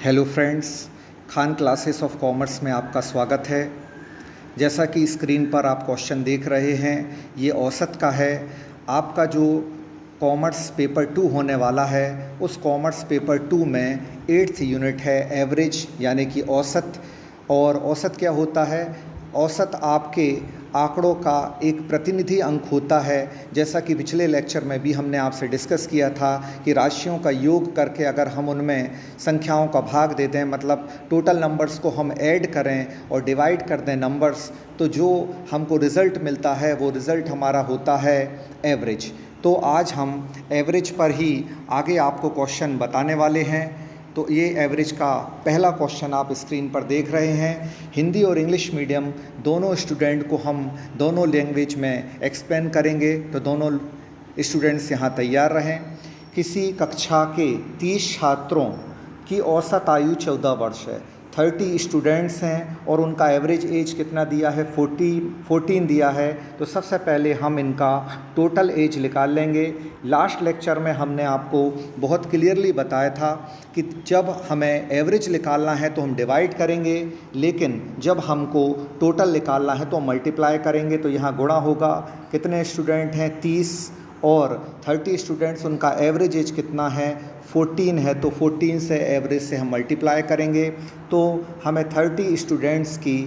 Hello friends, Khan classes of commerce में आपका स्वागत है। जैसा कि स्क्रीन पर आप क्वेश्चन देख रहे हैं, ये औसत का है। आपका जो कॉमर्स पेपर 2 होने वाला है, उस कॉमर्स पेपर 2 में 8th यूनिट है एवरेज, यानी कि औसत। और औसत क्या होता है? औसत आपके आंकड़ों का एक प्रतिनिधि अंक होता है। जैसा कि पिछले लेक्चर में भी हमने आपसे डिस्कस किया था कि राशियों का योग करके अगर हम उनमें संख्याओं का भाग दे दें, मतलब टोटल नंबर्स को हम ऐड करें और डिवाइड कर दें नंबर्स, तो जो हमको रिज़ल्ट मिलता है वो रिज़ल्ट हमारा होता है एवरेज। तो आज हम एवरेज पर ही आगे आपको क्वेश्चन बताने वाले हैं। तो ये एवरेज का पहला क्वेश्चन आप स्क्रीन पर देख रहे हैं। हिंदी और इंग्लिश मीडियम दोनों स्टूडेंट को हम दोनों लैंग्वेज में एक्सप्लेन करेंगे, तो दोनों स्टूडेंट्स यहाँ तैयार रहें। किसी कक्षा के 30 छात्रों की औसत आयु 14 वर्ष है। 30 स्टूडेंट्स हैं और उनका एवरेज एज कितना दिया है? 14 दिया है। तो सबसे पहले हम इनका टोटल एज निकाल लेंगे। लास्ट लेक्चर में हमने आपको बहुत क्लियरली बताया था कि जब हमें एवरेज निकालना है तो हम डिवाइड करेंगे, लेकिन जब हमको टोटल निकालना है तो हम मल्टीप्लाई करेंगे। तो यहाँ गुणा होगा। कितने स्टूडेंट हैं? 30 और 30 स्टूडेंट्स, उनका एवरेज एज कितना है? 14 है। तो 14 से एवरेज से हम मल्टीप्लाई करेंगे तो हमें 30 स्टूडेंट्स की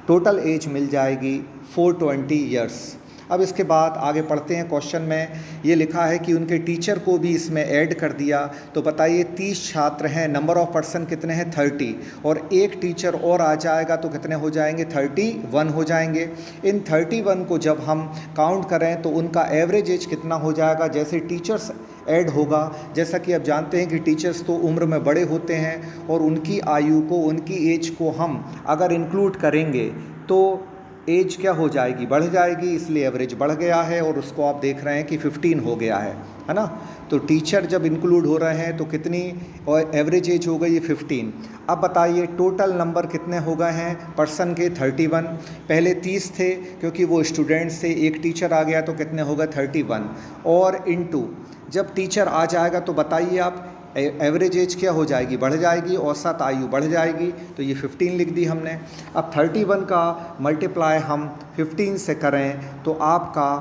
टोटल एज मिल जाएगी 420 ईयर्स। अब इसके बाद आगे पढ़ते हैं। क्वेश्चन में ये लिखा है कि उनके टीचर को भी इसमें ऐड कर दिया। तो बताइए, 30 छात्र हैं, नंबर ऑफ़ पर्सन कितने हैं? 30, और एक टीचर और आ जाएगा तो कितने हो जाएंगे? 31 हो जाएंगे। इन 31 को जब हम काउंट करें तो उनका एवरेज एज कितना हो जाएगा? जैसे टीचर्स ऐड होगा, जैसा कि आप जानते हैं कि टीचर्स तो उम्र में बड़े होते हैं और उनकी आयु को, उनकी एज को हम अगर इंक्लूड करेंगे तो एज क्या हो जाएगी? बढ़ जाएगी, इसलिए एवरेज बढ़ गया है और उसको आप देख रहे हैं कि 15 हो गया है ना। तो टीचर जब इंक्लूड हो रहे हैं तो कितनी और एवरेज एज हो गई? 15। अब बताइए टोटल नंबर कितने हो गए हैं पर्सन के? 31। पहले 30 थे क्योंकि वो स्टूडेंट्स थे, एक टीचर आ गया तो कितने हो गए? 31। और इनटू जब टीचर आ जाएगा तो बताइए आप एवरेज एज क्या हो जाएगी? बढ़ जाएगी, औसत आयु बढ़ जाएगी। तो ये 15 लिख दी हमने। अब 31 का मल्टीप्लाई हम 15 से करें तो आपका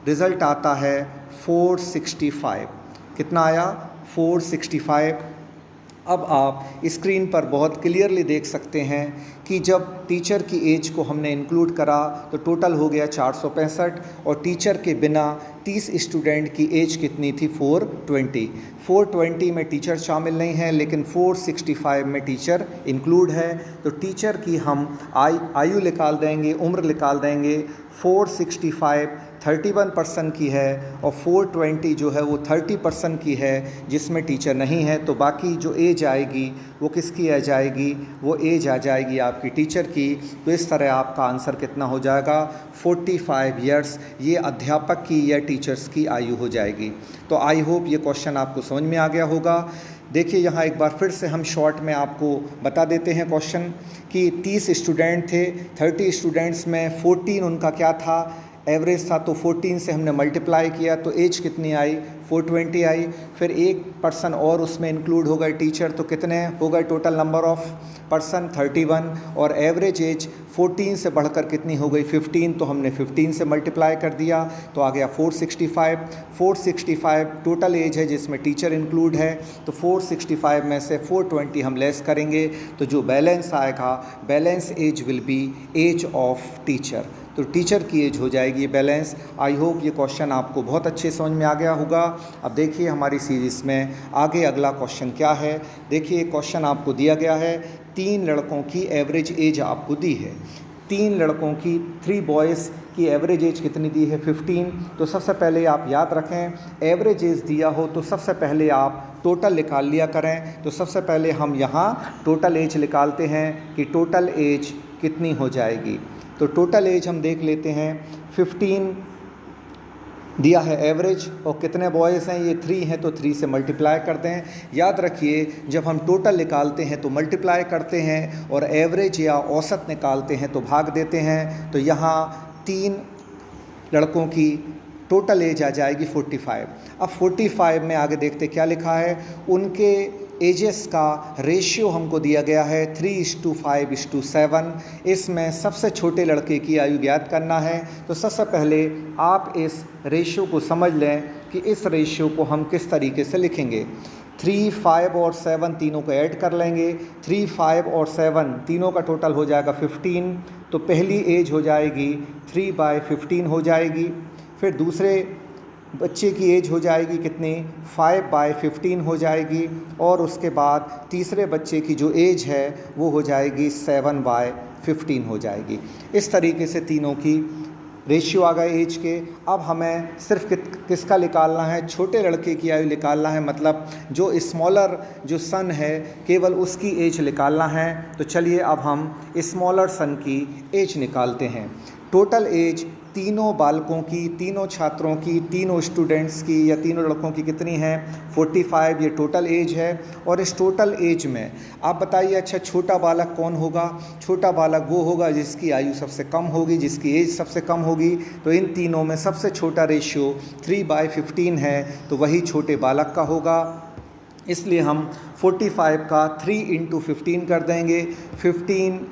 रिज़ल्ट आता है 465। कितना आया? 465। अब आप स्क्रीन पर बहुत क्लियरली देख सकते हैं कि जब टीचर की एज को हमने इंक्लूड करा तो टोटल हो गया 465, और टीचर के बिना 30 स्टूडेंट की एज कितनी थी? 420। 420 में टीचर शामिल नहीं है, लेकिन 465 में टीचर इंक्लूड है। तो टीचर की हम आयु निकाल देंगे, उम्र निकाल देंगे। 465 31% की है और 420 जो है वो 30% की है, जिसमें टीचर नहीं है। तो बाकी जो एज आएगी वो किसकी आ जाएगी? वो एज आ जाएगी आपकी टीचर की। तो इस तरह आपका आंसर कितना हो जाएगा? 45 ईयर्स। ये अध्यापक की या टीचर्स की आयु हो जाएगी। तो आई होप ये क्वेश्चन आपको समझ में आ गया होगा। देखिए यहाँ एक बार फिर से हम शॉर्ट में आपको बता देते हैं क्वेश्चन कि 30 स्टूडेंट थे, 30 स्टूडेंट्स में 14 उनका क्या था? एवरेज था। तो 14 से हमने मल्टीप्लाई किया तो एज कितनी आई? 420 आई। फिर एक पर्सन और उसमें इंक्लूड हो गए टीचर, तो कितने हो गए टोटल नंबर ऑफ़ पर्सन? 31। और एवरेज एज 14 से बढ़कर कितनी हो गई? 15। तो हमने 15 से मल्टीप्लाई कर दिया तो आ गया 465। 465 टोटल एज है जिसमें टीचर इंक्लूड है। तो 465 में से 420 हम लेस करेंगे तो जो बैलेंस आएगा, balance age will be age of teacher. तो टीचर की एज हो जाएगी ये बैलेंस। आई होप ये क्वेश्चन आपको बहुत अच्छे समझ में आ गया होगा। अब देखिए हमारी सीरीज़ में आगे अगला क्वेश्चन क्या है। देखिए क्वेश्चन आपको दिया गया है, 3 लड़कों की एवरेज एज आपको दी है। 3 लड़कों की, 3 बॉयज़ की एवरेज एज कितनी दी है? 15। तो सबसे पहले आप याद रखें, एवरेज एज दिया हो तो सबसे पहले आप टोटल निकाल लिया करें। तो सबसे पहले हम यहाँ टोटल एज निकालते हैं कि टोटल एज कितनी हो जाएगी। तो टोटल एज हम देख लेते हैं। 15 दिया है एवरेज, और कितने बॉयज़ हैं? ये 3 हैं, तो 3 से मल्टीप्लाई करते हैं। याद रखिए जब हम टोटल निकालते हैं तो मल्टीप्लाई करते हैं, और एवरेज या औसत निकालते हैं तो भाग देते हैं। तो यहाँ 3 लड़कों की टोटल एज आ जाएगी 45। अब 45 में आगे देखते क्या लिखा है। उनके एजेस का रेशियो हमको दिया गया है 3:5:7। इसमें सबसे छोटे लड़के की आयु ज्ञात करना है। तो सबसे पहले आप इस रेशियो को समझ लें कि इस रेशियो को हम किस तरीके से लिखेंगे। 3, 5 और 7 तीनों को ऐड कर लेंगे। 3, 5 और 7 तीनों का टोटल हो जाएगा 15। तो पहली एज हो जाएगी 3/15 हो जाएगी। फिर दूसरे बच्चे की एज हो जाएगी कितनी, 5/15 हो जाएगी। और उसके बाद तीसरे बच्चे की जो एज है वो हो जाएगी 7/15 हो जाएगी। इस तरीके से तीनों की रेशियो आ गए एज के। अब हमें सिर्फ किसका निकालना है, छोटे लड़के की आयु निकालना है, मतलब जो स्मॉलर जो सन है केवल उसकी एज निकालना है। तो चलिए अब हम स्मॉलर सन की एज निकालते हैं। टोटल एज तीनों बालकों की, तीनों छात्रों की, तीनों स्टूडेंट्स की या तीनों लड़कों की कितनी है, 45 ये टोटल एज है। और इस टोटल एज में आप बताइए अच्छा छोटा बालक कौन होगा। छोटा बालक वो होगा जिसकी आयु सबसे कम होगी, जिसकी एज सबसे कम होगी। तो इन तीनों में सबसे छोटा रेशियो 3/15 है, तो वही छोटे बालक का होगा। इसलिए हम 45 का 3 × 15 कर देंगे। 15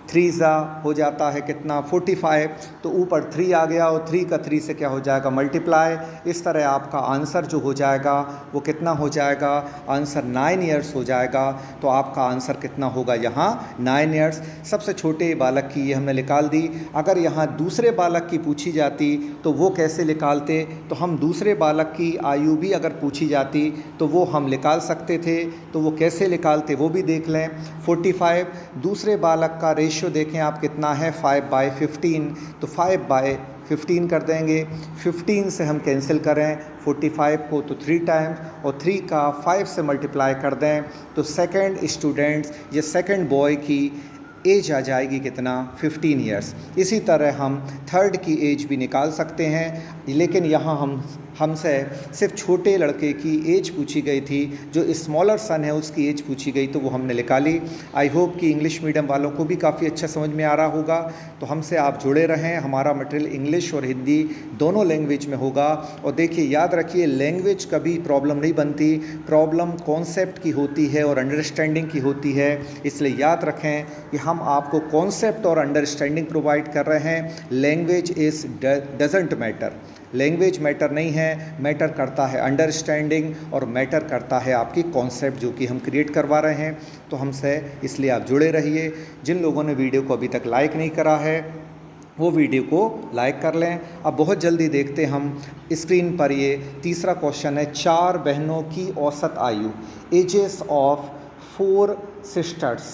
3 हो जाता है कितना, 45। तो ऊपर 3 आ गया और 3 का 3 से क्या हो जाएगा, मल्टीप्लाई। इस तरह आपका आंसर जो हो जाएगा वो कितना हो जाएगा, आंसर 9 ईयर्स हो जाएगा। तो आपका आंसर कितना होगा यहाँ 9 ईयर्स। सबसे छोटे बालक की ये हमने निकाल दी। अगर यहाँ दूसरे बालक की पूछी जाती तो वो कैसे निकालते, तो हम दूसरे बालक की आयु भी अगर पूछी जाती तो वो हम निकाल सकते थे। तो वो कैसे निकालते वो भी देख लें। 45 दूसरे बालक का रेशियो देखें आप कितना है, 5/15। तो 5/15 कर देंगे। 15 से हम कैंसिल करें 45 को तो 3 टाइम्स, और 3 का 5 से मल्टीप्लाई कर दें तो सेकंड स्टूडेंट्स या सेकंड बॉय की एज आ जाएगी कितना, 15 ईयर्स। इसी तरह हम थर्ड की एज भी निकाल सकते हैं, लेकिन यहाँ हमसे सिर्फ छोटे लड़के की एज पूछी गई थी, जो स्मॉलर सन है उसकी एज पूछी गई तो वो हमने निकाली। आई होप कि इंग्लिश मीडियम वालों को भी काफ़ी अच्छा समझ में आ रहा होगा। तो हमसे आप जुड़े रहें, हमारा मटेरियल इंग्लिश और हिंदी दोनों लैंग्वेज में होगा। और देखिए याद रखिए लैंग्वेज कभी प्रॉब्लम नहीं बनती, प्रॉब्लम कॉन्सेप्ट की होती है और अंडरस्टैंडिंग की होती है। इसलिए याद रखें कि हम आपको कॉन्सेप्ट और अंडरस्टैंडिंग प्रोवाइड कर रहे हैं। Language is doesn't matter, language matter नहीं है, मैटर करता है अंडरस्टैंडिंग और मैटर करता है आपकी कॉन्सेप्ट जो कि हम क्रिएट करवा रहे हैं। तो हमसे इसलिए आप जुड़े रहिए। जिन लोगों ने वीडियो को अभी तक लाइक नहीं करा है वो वीडियो को लाइक कर लें। अब बहुत जल्दी देखते हम स्क्रीन पर ये तीसरा क्वेश्चन है, 4 बहनों की औसत आयु, ages of 4 sisters.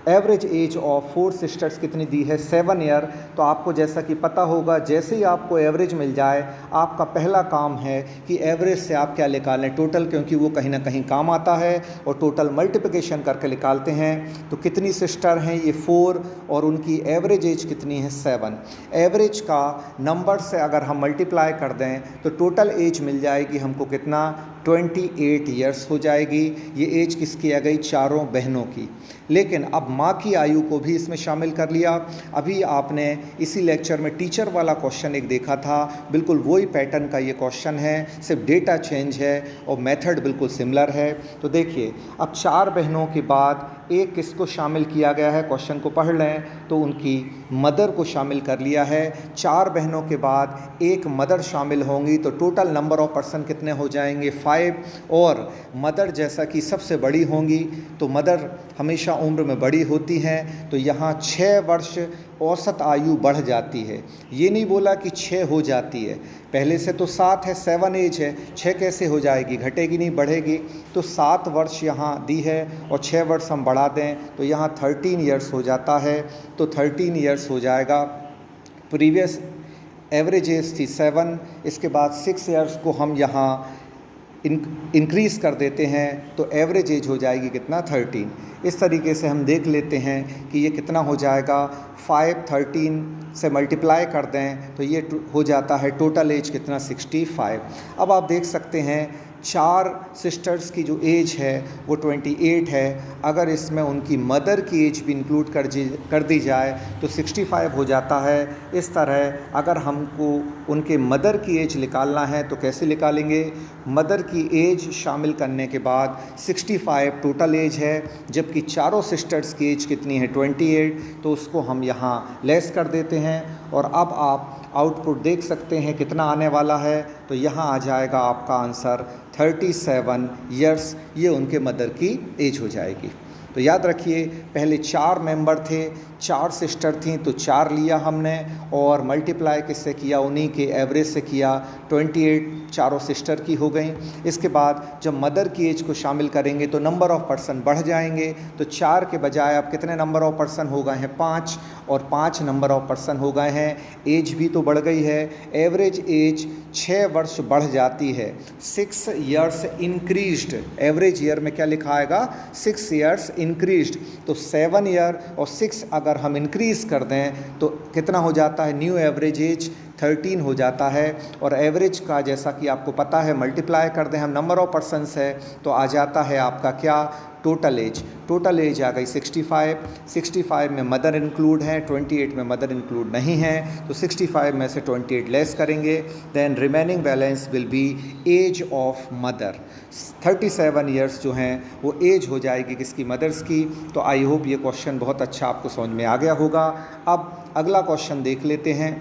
Average age of 4 sisters कितनी दी है, 7 ईयर। तो आपको जैसा कि पता होगा जैसे ही आपको एवरेज मिल जाए आपका पहला काम है कि एवरेज से आप क्या निकालें, टोटल, क्योंकि वो कहीं ना कहीं काम आता है। और टोटल मल्टीप्लिकेशन करके निकालते हैं। तो कितनी सिस्टर हैं, ये 4, और उनकी एवरेज एज कितनी है, 7। एवरेज का नंबर से अगर हम मल्टीप्लाई कर दें तो टोटल एज मिल जाएगी हमको कितना, 28 ईयर्स हो जाएगी। ये एज किसकी आ गई, चारों बहनों की। लेकिन अब माँ की आयु को भी इसमें शामिल कर लिया। अभी आपने इसी लेक्चर में टीचर वाला क्वेश्चन एक देखा था, बिल्कुल वही पैटर्न का ये क्वेश्चन है, सिर्फ डेटा चेंज है और मेथड बिल्कुल सिमिलर है। तो देखिए अब 4 बहनों के बाद एक किसको शामिल किया गया है, क्वेश्चन को पढ़ लें तो उनकी मदर को शामिल कर लिया है। 4 बहनों के बाद एक मदर शामिल होंगी तो टोटल नंबर ऑफ पर्सन कितने हो जाएंगे, 5। और मदर जैसा कि सबसे बड़ी होंगी तो मदर हमेशा उम्र में बड़ी होती हैं, तो यहाँ 6 वर्ष औसत आयु बढ़ जाती है। ये नहीं बोला कि 6 हो जाती है, पहले से तो 7 है, 7 एज है, 6 कैसे हो जाएगी, घटेगी नहीं बढ़ेगी। तो 7 वर्ष यहाँ दी है और 6 वर्ष हम बढ़ा दें तो यहाँ 13 ईयर्स हो जाता है। तो 13 ईयर्स हो जाएगा। प्रीवियस एवरेज एज थी 7, इसके बाद 6 ईयर्स को हम यहाँ इंक्रीज़ कर देते हैं तो एवरेज एज हो जाएगी कितना, 13। इस तरीके से हम देख लेते हैं कि ये कितना हो जाएगा, 5 13 से मल्टीप्लाई कर दें तो ये हो जाता है टोटल एज कितना, 65। अब आप देख सकते हैं 4 सिस्टर्स की जो एज है वो 28 है। अगर इसमें उनकी मदर की एज भी इंक्लूड कर दी जाए तो 65 हो जाता है। इस तरह अगर हमको उनके मदर की एज निकालना है तो कैसे निकालेंगे? मदर की एज शामिल करने के बाद 65 टोटल एज है, जबकि चारों सिस्टर्स की एज कितनी है? 28। तो उसको हम यहाँ लेस कर देते हैं और अब आप आउटपुट देख सकते हैं कितना आने वाला है। तो यहाँ आ जाएगा आपका आंसर 37 ईयर्स, ये उनके मदर की एज हो जाएगी। तो याद रखिए, पहले 4 मेंबर थे, 4 सिस्टर थीं, तो 4 लिया हमने और मल्टीप्लाई किससे किया? उन्हीं के एवरेज से किया। 28 चारों सिस्टर की हो गई। इसके बाद जब मदर की एज को शामिल करेंगे तो नंबर ऑफ़ पर्सन बढ़ जाएंगे। तो 4 के बजाय अब कितने नंबर ऑफ़ पर्सन हो गए हैं? 5, और 5 नंबर ऑफ़ पर्सन हो गए हैं। एज भी तो बढ़ गई है, एवरेज एज 6 वर्ष बढ़ जाती है। 6 ईयर्स इंक्रीज्ड, एवरेज ईयर में क्या लिखा आएगा? 6 ईयर्स इंक्रीज्ड। तो 7 ईयर और 6 अगर हम इंक्रीज़ कर दें तो कितना हो जाता है? न्यू एवरेज एज 13 हो जाता है। और एवरेज का जैसा कि आपको पता है मल्टीप्लाई कर दें हम नंबर ऑफ़ पर्सनस है तो आ जाता है आपका क्या? Total age. टोटल एज आ गई 65। 65 में मदर इंक्लूड है, 28 में मदर इंक्लूड नहीं है। तो 65 में से 28 लेस करेंगे, then remaining balance will be age of mother. 37 years जो हैं वो एज हो जाएगी किसकी? मदर्स की। तो आई होप ये क्वेश्चन बहुत अच्छा आपको समझ में आ गया होगा। अब अगला क्वेश्चन देख लेते हैं।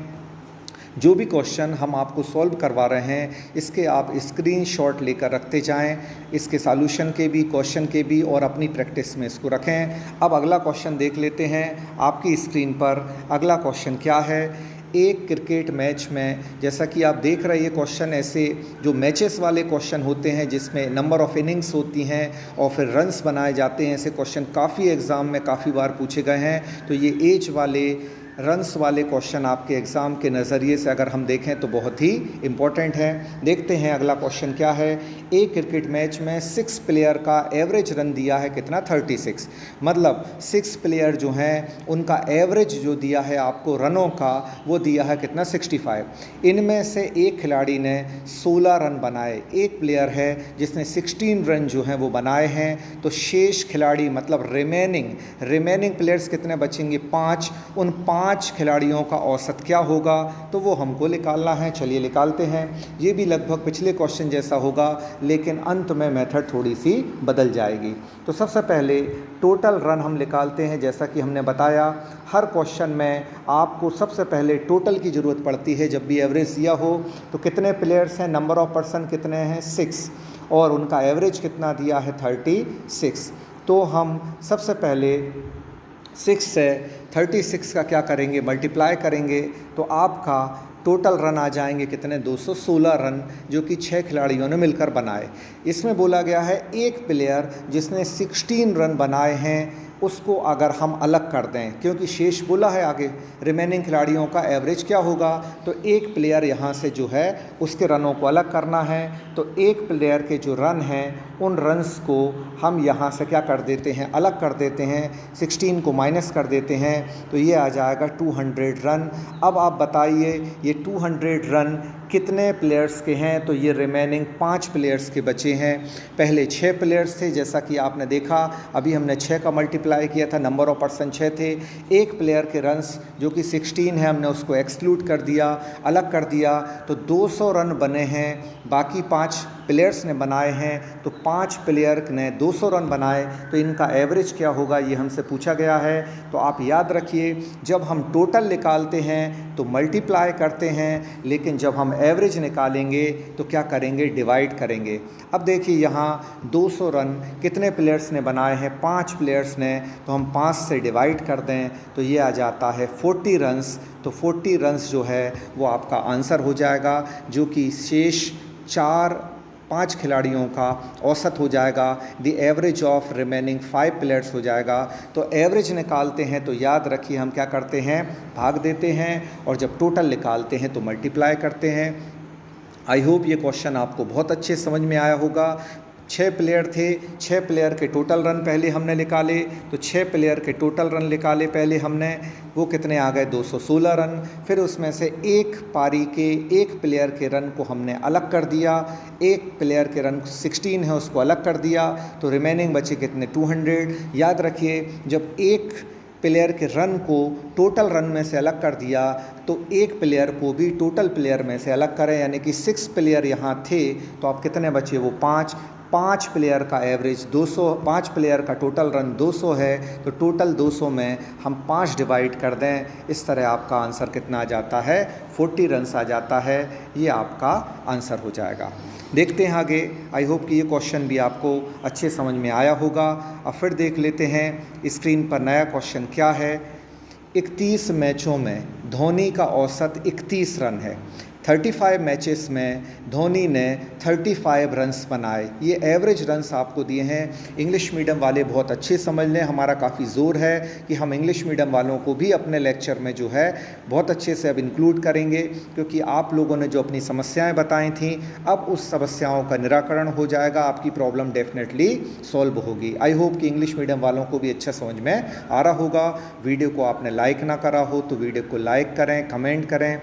जो भी क्वेश्चन हम आपको सॉल्व करवा रहे हैं इसके आप स्क्रीनशॉट लेकर रखते जाएं, इसके सॉल्यूशन के भी, क्वेश्चन के भी, और अपनी प्रैक्टिस में इसको रखें। अब अगला क्वेश्चन देख लेते हैं आपकी स्क्रीन पर। अगला क्वेश्चन क्या है? एक क्रिकेट मैच में, जैसा कि आप देख रहे हैं ये क्वेश्चन ऐसे जो मैचेस वाले क्वेश्चन होते हैं जिसमें नंबर ऑफ़ इनिंग्स होती हैं और फिर रन्स बनाए जाते हैं, ऐसे क्वेश्चन काफ़ी एग्ज़ाम में काफ़ी बार पूछे गए हैं। तो ये एज वाले, रन्स वाले क्वेश्चन आपके एग्ज़ाम के नज़रिए से अगर हम देखें तो बहुत ही इम्पोर्टेंट है। देखते हैं अगला क्वेश्चन क्या है। एक क्रिकेट मैच में 6 प्लेयर का एवरेज रन दिया है कितना? 36। मतलब 6 प्लेयर जो हैं उनका एवरेज जो दिया है आपको रनों का वो दिया है कितना? 65। इनमें से एक खिलाड़ी ने 16 रन बनाए, एक प्लेयर है जिसने 16 रन जो हैं वो बनाए हैं। तो शेष खिलाड़ी मतलब रिमेनिंग प्लेयर्स कितने बचेंगे? 5। उन 5 खिलाड़ियों का औसत क्या होगा? तो वो हमको निकालना है। चलिए निकालते हैं। ये भी लगभग पिछले क्वेश्चन जैसा होगा लेकिन अंत में मेथड थोड़ी सी बदल जाएगी। तो सबसे पहले टोटल रन हम निकालते हैं। जैसा कि हमने बताया हर क्वेश्चन में आपको सबसे पहले टोटल की ज़रूरत पड़ती है। जब भी एवरेज दिया हो तो कितने प्लेयर्स हैं, नंबर ऑफ़ पर्सन कितने हैं? 6, और उनका एवरेज कितना दिया है? 36। तो हम सबसे पहले 6 से 36 का क्या करेंगे? मल्टीप्लाई करेंगे तो आपका टोटल रन आ जाएंगे कितने? 216 रन, जो कि 6 खिलाड़ियों ने मिलकर बनाए। इसमें बोला गया है एक प्लेयर जिसने 16 रन बनाए हैं उसको अगर हम अलग कर दें, क्योंकि शेष बोला है आगे रिमेनिंग खिलाड़ियों का एवरेज क्या होगा, तो एक प्लेयर यहाँ से जो है उसके रनों को अलग करना है। तो एक प्लेयर के जो रन हैं उन रन्स को हम यहाँ से क्या कर देते हैं? अलग कर देते हैं, 16 को माइनस कर देते हैं। तो ये आ जाएगा 200 रन। अब आप बताइए ये 200 रन कितने प्लेयर्स के हैं? तो ये रिमेनिंग 5 प्लेयर्स के बचे हैं। पहले 6 प्लेयर्स थे, जैसा कि आपने देखा अभी हमने 6 का मल्टीप्लाई किया था, नंबर ऑफ़ पर्सन 6 थे। एक प्लेयर के रन्स जो कि 16 है हमने उसको एक्सक्लूड कर दिया, अलग कर दिया, तो 200 रन बने हैं। बाकी 5 प्लेयर्स ने बनाए हैं, तो 5 प्लेयर ने 200 रन बनाए, तो इनका एवरेज क्या होगा ये हमसे पूछा गया है। तो आप याद रखिए जब हम टोटल निकालते हैं तो मल्टीप्लाई करते हैं, लेकिन जब हम एवरेज निकालेंगे तो क्या करेंगे? डिवाइड करेंगे। अब देखिए यहाँ 200 रन कितने प्लेयर्स ने बनाए हैं? 5 प्लेयर्स ने, तो हम 5 से डिवाइड कर दें तो ये आ जाता है 40 रन्स। तो 40 रन्स जो है वो आपका आंसर हो जाएगा, जो कि शेष 5 खिलाड़ियों का औसत हो जाएगा। The average of remaining 5 players हो जाएगा। तो एवरेज निकालते हैं तो याद रखिए हम क्या करते हैं? भाग देते हैं, और जब टोटल निकालते हैं तो मल्टीप्लाई करते हैं। आई होप ये क्वेश्चन आपको बहुत अच्छे समझ में आया होगा। 6 प्लेयर थे, 6 प्लेयर के टोटल रन पहले हमने निकाले, तो 6 प्लेयर के टोटल रन निकाले पहले हमने, वो कितने आ गए 216 रन। फिर उसमें से एक पारी के एक प्लेयर के रन को हमने अलग कर दिया, एक प्लेयर के रन 16 है उसको अलग कर दिया, तो रिमेनिंग बचे कितने 200। याद रखिए जब एक प्लेयर के रन को टोटल रन में से अलग कर दिया तो एक प्लेयर को भी टोटल प्लेयर में से अलग करें, यानी कि 6 प्लेयर यहाँ थे तो आप कितने बचे वो 5 प्लेयर का एवरेज 200, 5 प्लेयर का टोटल रन 200 है, तो टोटल 200 में हम 5 डिवाइड कर दें, इस तरह आपका आंसर कितना आ जाता है 40 रन्स आ जाता है। ये आपका आंसर हो जाएगा। देखते हैं आगे। आई होप कि ये क्वेश्चन भी आपको अच्छे समझ में आया होगा। अब फिर देख लेते हैं स्क्रीन पर नया क्वेश्चन क्या है। 31 मैचों में धोनी का औसत 31 रन है। 35 मैचेस में धोनी ने 35 रन्स बनाए। ये एवरेज रन्स आपको दिए हैं। इंग्लिश मीडियम वाले बहुत अच्छे समझ लें, हमारा काफ़ी ज़ोर है कि हम इंग्लिश मीडियम वालों को भी अपने लेक्चर में जो है बहुत अच्छे से अब इंक्लूड करेंगे, क्योंकि आप लोगों ने जो अपनी समस्याएं बताई थीं अब उस समस्याओं का निराकरण हो जाएगा, आपकी प्रॉब्लम डेफिनेटली सॉल्व होगी। आई होप कि इंग्लिश मीडियम वालों को भी अच्छा समझ में आ रहा होगा। वीडियो को आपने लाइक ना करा हो तो वीडियो को लाइक करें, कमेंट करें,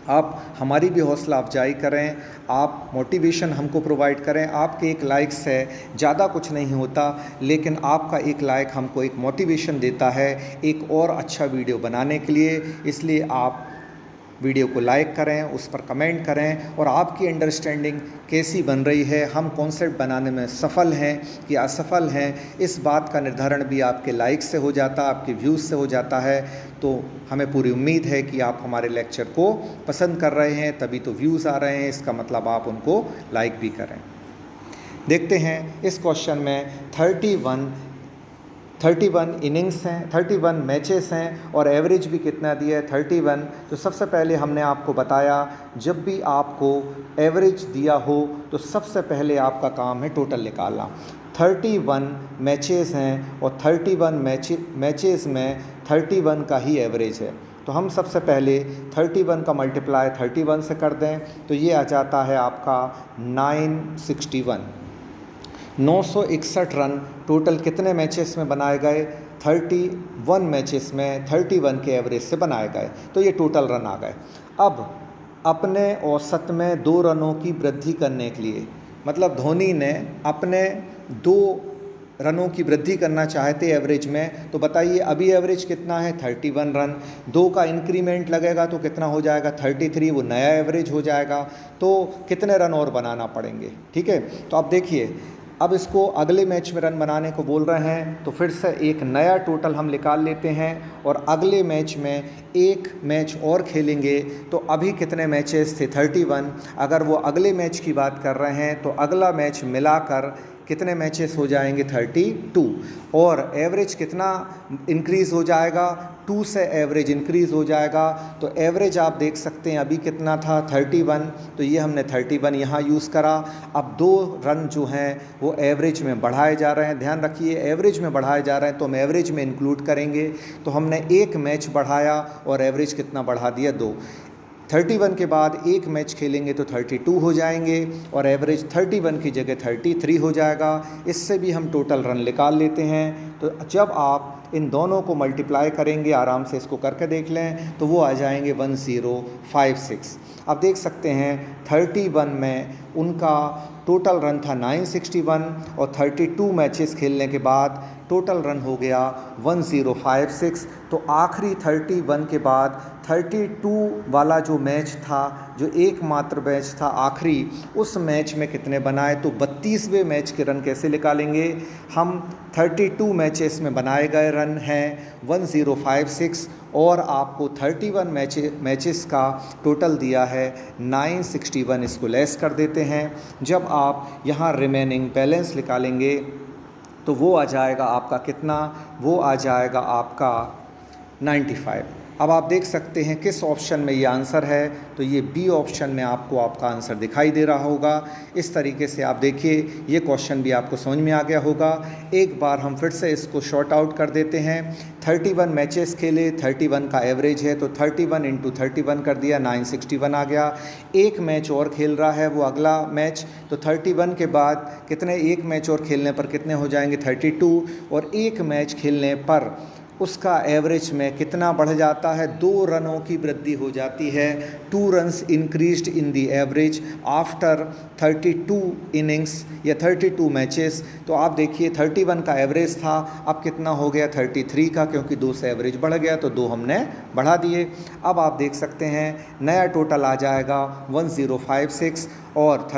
आप हमारी भी हौसला अफजाई करें, आप मोटिवेशन हमको प्रोवाइड करें। आपके एक लाइक से ज़्यादा कुछ नहीं होता, लेकिन आपका एक लाइक हमको एक मोटिवेशन देता है एक और अच्छा वीडियो बनाने के लिए। इसलिए आप वीडियो को लाइक करें, उस पर कमेंट करें और आपकी अंडरस्टैंडिंग कैसी बन रही है, हम कॉन्सेप्ट बनाने में सफल हैं कि असफल हैं, इस बात का निर्धारण भी आपके लाइक से हो जाता, आपके व्यूज़ से हो जाता है। तो हमें पूरी उम्मीद है कि आप हमारे लेक्चर को पसंद कर रहे हैं, तभी तो व्यूज़ आ रहे हैं, इसका मतलब आप उनको लाइक भी करें। देखते हैं इस क्वेश्चन में 31 इनिंग्स हैं, 31 मैचेस हैं और एवरेज भी कितना दिया है 31। तो सबसे पहले हमने आपको बताया जब भी आपको एवरेज दिया हो तो सबसे पहले आपका काम है टोटल निकालना। 31 मैचेस हैं और 31 मैचेस में 31 का ही एवरेज है, तो हम सबसे पहले 31 का मल्टीप्लाई 31 से कर दें तो ये आ जाता है आपका 961। 961 रन टोटल कितने मैचेस में बनाए गए 31 मैचेस में 31 के एवरेज से बनाए गए, तो ये टोटल रन आ गए। अब अपने औसत में 2 रनों की वृद्धि करने के लिए, मतलब धोनी ने अपने 2 रनों की वृद्धि करना चाहते एवरेज में, तो बताइए अभी एवरेज कितना है 31 रन, 2 का इंक्रीमेंट लगेगा तो कितना हो जाएगा 33, वो नया एवरेज हो जाएगा। तो कितने रन और बनाना पड़ेंगे, ठीक है। तो अब देखिए अब इसको अगले मैच में रन बनाने को बोल रहे हैं, तो फिर से एक नया टोटल हम निकाल लेते हैं और अगले मैच में एक मैच और खेलेंगे। तो अभी कितने मैचेस थे 31, अगर वो अगले मैच की बात कर रहे हैं तो अगला मैच मिलाकर कितने मैचेस हो जाएंगे 32, और एवरेज कितना इंक्रीज़ हो जाएगा 2 से एवरेज इंक्रीज़ हो जाएगा। तो एवरेज आप देख सकते हैं अभी कितना था 31, तो ये हमने 31 यहाँ यूज़ करा। अब 2 रन जो हैं वो एवरेज में बढ़ाए जा रहे हैं, ध्यान रखिए एवरेज में बढ़ाए जा रहे हैं तो हम एवरेज में इंक्लूड करेंगे। तो हमने एक मैच बढ़ाया और एवरेज कितना बढ़ा दिया 2। 31 के बाद एक मैच खेलेंगे तो 32 हो जाएंगे और एवरेज 31 की जगह 33 हो जाएगा। इससे भी हम टोटल रन निकाल लेते हैं। तो जब आप इन दोनों को मल्टीप्लाई करेंगे, आराम से इसको करके देख लें, तो वो आ जाएंगे 1056। अब देख सकते हैं 31 में उनका टोटल रन था 961 और 32 मैचेस खेलने के बाद टोटल रन हो गया 1056। तो आखिरी 31 के बाद 32 वाला जो मैच था, जो एकमात्र मैच था आखिरी, उस मैच में कितने बनाए, तो 32वें मैच के रन कैसे निकालेंगे हम। 32 मैचेस में बनाए गए रन हैं 1056 और आपको 31 मैचेस का टोटल दिया है 961, इसको लेस कर देते हैं। जब आप यहाँ रिमेनिंग बैलेंस निकालेंगे तो वो आ जाएगा आपका कितना, वो आ जाएगा आपका 95। अब आप देख सकते हैं किस ऑप्शन में ये आंसर है, तो ये बी ऑप्शन में आपको आपका आंसर दिखाई दे रहा होगा। इस तरीके से आप देखिए ये क्वेश्चन भी आपको समझ में आ गया होगा। एक बार हम फिर से इसको शॉर्ट आउट कर देते हैं। 31 मैचेस खेले, 31 का एवरेज है, तो 31 इंटू 31 कर दिया, 961 आ गया। एक मैच और खेल रहा है वो अगला मैच, तो 31 के बाद कितने, एक मैच और खेलने पर कितने हो जाएंगे 32, और एक मैच खेलने पर उसका एवरेज में कितना बढ़ जाता है, 2 रनों की वृद्धि हो जाती है। 2 runs increased in the average after 32 innings या 32 मैचेस। तो आप देखिए 31 का एवरेज था, अब कितना हो गया 33 का, क्योंकि 2 से एवरेज बढ़ गया तो 2 हमने बढ़ा दिए। अब आप देख सकते हैं नया टोटल आ जाएगा 1056, और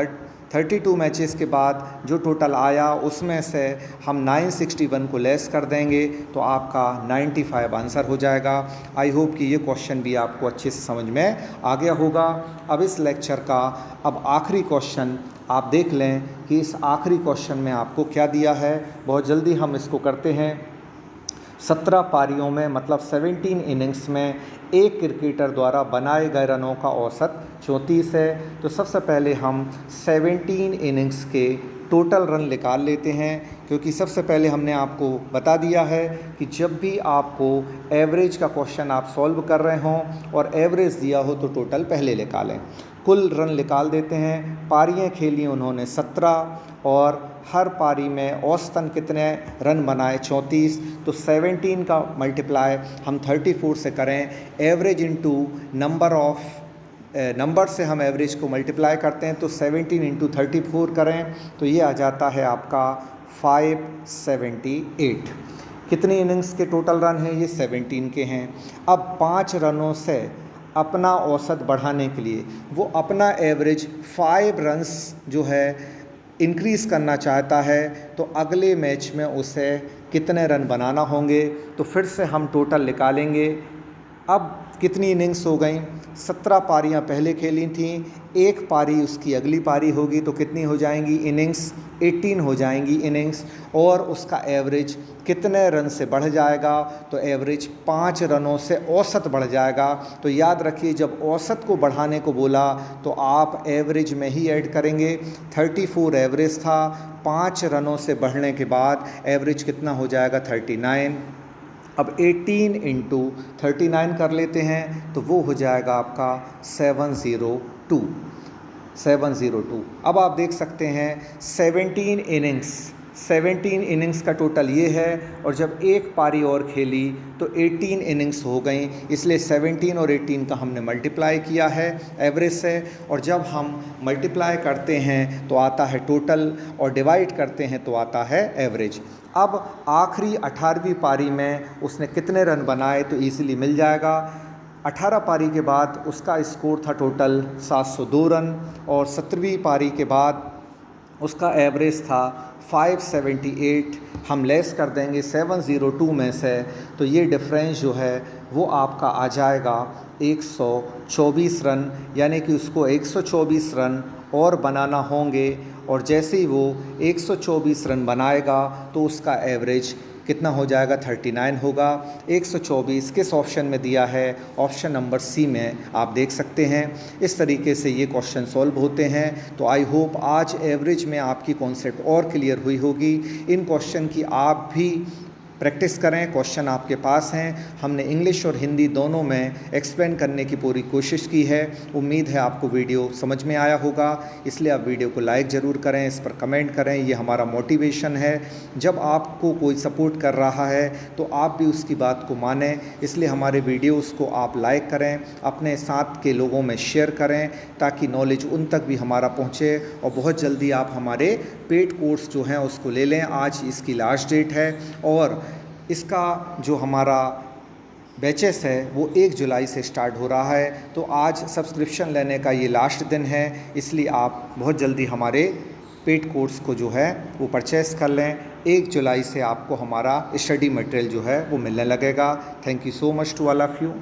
32 मैचेस के बाद जो टोटल आया उसमें से हम 961 को लेस कर देंगे तो आपका 95 आंसर हो जाएगा। आई होप कि ये क्वेश्चन भी आपको अच्छे से समझ में आ गया होगा। अब इस लेक्चर का अब आखिरी क्वेश्चन आप देख लें कि इस आखिरी क्वेश्चन में आपको क्या दिया है। बहुत जल्दी हम इसको करते हैं। 17 पारियों में मतलब 17 इनिंग्स में एक क्रिकेटर द्वारा बनाए गए रनों का औसत 34 है। तो सबसे पहले हम 17 इनिंग्स के टोटल रन निकाल लेते हैं, क्योंकि सबसे पहले हमने आपको बता दिया है कि जब भी आपको एवरेज का क्वेश्चन आप सॉल्व कर रहे हों और एवरेज दिया हो तो टोटल पहले निकालें। कुल रन निकाल देते हैं। पारियां खेली उन्होंने 17 और हर पारी में औसतन कितने रन बनाए 34। तो 17 का मल्टीप्लाई हम 34 से करें। Average into number of number से हम एवरेज को मल्टीप्लाई करते हैं, तो 17 इंटू 34 करें तो ये आ जाता है आपका 578। कितनी इनिंग्स के टोटल रन हैं, ये 17 के हैं। अब 5 रनों से अपना औसत बढ़ाने के लिए वो अपना एवरेज 5 रन्स जो है इंक्रीज़ करना चाहता है, तो अगले मैच में उसे कितने रन बनाना होंगे। तो फिर से हम टोटल निकालेंगे। अब कितनी इनिंग्स हो गई, 17 पारियां पहले खेली थीं, एक पारी उसकी अगली पारी होगी तो कितनी हो जाएंगी इनिंग्स, 18 हो जाएंगी इनिंग्स, और उसका एवरेज कितने रन से बढ़ जाएगा, तो एवरेज 5 रनों से औसत बढ़ जाएगा। तो याद रखिए जब औसत को बढ़ाने को बोला तो आप एवरेज में ही ऐड करेंगे। 34 एवरेज था, 5 रनों से बढ़ने के बाद एवरेज कितना हो जाएगा 39। अब 18 इंटू 39 कर लेते हैं तो वो हो जाएगा आपका 702। अब आप देख सकते हैं 17 इनिंग्स का टोटल ये है, और जब एक पारी और खेली तो 18 इनिंग्स हो गई, इसलिए 17 और 18 का हमने मल्टीप्लाई किया है एवरेज से, और जब हम मल्टीप्लाई करते हैं तो आता है टोटल, और डिवाइड करते हैं तो आता है एवरेज। अब आखिरी 18वीं पारी में उसने कितने रन बनाए तो ईज़िली मिल जाएगा। 18 पारी के बाद उसका स्कोर था टोटल 702 रन, और 17वीं पारी के बाद उसका एवरेज था 578। हम लेस कर देंगे 702 में से, तो ये डिफरेंस जो है वो आपका आ जाएगा 124 रन, यानी कि उसको 124 रन और बनाना होंगे, और जैसे ही वो 124 रन बनाएगा तो उसका एवरेज कितना हो जाएगा 39 होगा। 124 किस ऑप्शन में दिया है, ऑप्शन नंबर सी में आप देख सकते हैं। इस तरीके से ये क्वेश्चन सॉल्व होते हैं। तो आई होप आज एवरेज में आपकी कॉन्सेप्ट और क्लियर हुई होगी। इन क्वेश्चन की आप भी प्रैक्टिस करें, क्वेश्चन आपके पास हैं। हमने इंग्लिश और हिंदी दोनों में एक्सप्लेन करने की पूरी कोशिश की है। उम्मीद है आपको वीडियो समझ में आया होगा, इसलिए आप वीडियो को लाइक ज़रूर करें, इस पर कमेंट करें, ये हमारा मोटिवेशन है। जब आपको कोई सपोर्ट कर रहा है तो आप भी उसकी बात को मानें, इसलिए हमारे वीडियोज़ को आप लाइक करें, अपने साथ के लोगों में शेयर करें, ताकि नॉलेज उन तक भी हमारा पहुँचे, और बहुत जल्दी आप हमारे पेड कोर्स जो हैं उसको ले लें। आज इसकी लास्ट डेट है, और इसका जो हमारा बैचेस है वो 1 जुलाई से स्टार्ट हो रहा है। तो आज सब्सक्रिप्शन लेने का ये लास्ट दिन है, इसलिए आप बहुत जल्दी हमारे पेड कोर्स को जो है वो परचेस कर लें। 1 जुलाई से आपको हमारा स्टडी मटेरियल जो है वो मिलने लगेगा। Thank you so much to all of you.